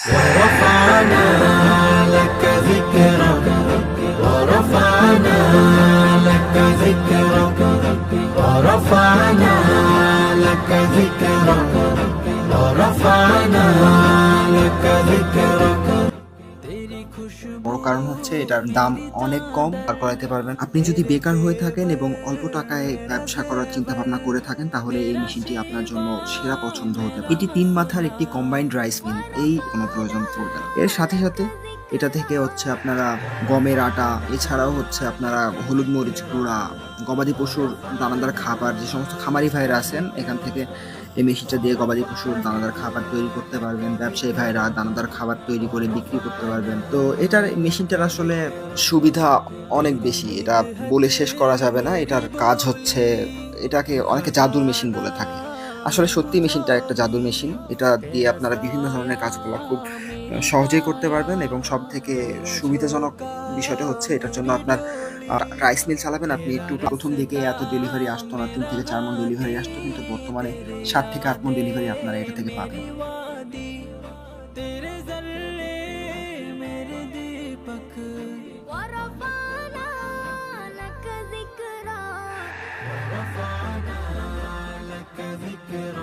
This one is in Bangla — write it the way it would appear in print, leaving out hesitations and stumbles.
ورفعنا لك ذكرك ورفعنا لك ذكرك ورفعنا لك ذكرك ورفعنا لك ذكرك বড় কারণ হচ্ছে এটার দাম অনেক কম আর করাইতে পারবেন। আপনি যদি বেকার হয়ে থাকেন এবং অল্প টাকায় ব্যবসা করার চিন্তা ভাবনা করে থাকেন তাহলে এই মেশিনটি আপনার জন্য সেরা পছন্দ হতে পারে। এটি 3 মাথার একটি কম্বাইন্ড রাইস মিল, এই কোনো প্রয়োজন পড়বে না। এর সাথে সাথে এটা থেকে হচ্ছে আপনারা গমের আটা, এছাড়াও হচ্ছে আপনারা হলুদ মরিচ গুঁড়া, গবাদি পশুর দানাদার খাবার, যে সমস্ত খামারি ভাইরা আছেন এখান থেকে এই মেশিনটা দিয়ে গবাদি পশুর দানাদার খাবার তৈরি করতে পারবেন। ব্যবসায়ী ভাইরা দানাদার খাবার তৈরি করে বিক্রি করতে পারবেন। তো এটার মেশিনটার আসলে সুবিধা অনেক বেশি, এটা বলে শেষ করা যাবে না। এটার কাজ হচ্ছে, এটাকে অনেকে জাদুর মেশিন বলে থাকে। আসলে সত্যি মেশিনটা একটা জাদুর মেশিন। এটা দিয়ে আপনারা বিভিন্ন ধরনের কাজগুলো খুব সহজেই করতে পারবেন এবং সব থেকে সুবিধাজনক বিষয়টা হচ্ছে এটার জন্য আপনার রাইস মিল চালাবেন আপনি। একটু প্রথম দিকে এত ডেলিভারি আসতো না, 3 থেকে 4 মণ ডেলিভারি আসতো, কিন্তু বর্তমানে 7 থেকে 8 মণ ডেলিভারি আপনারা এটা থেকে পাবেন। ورفعنا لك ذكرك ورفعنا لك ذكرك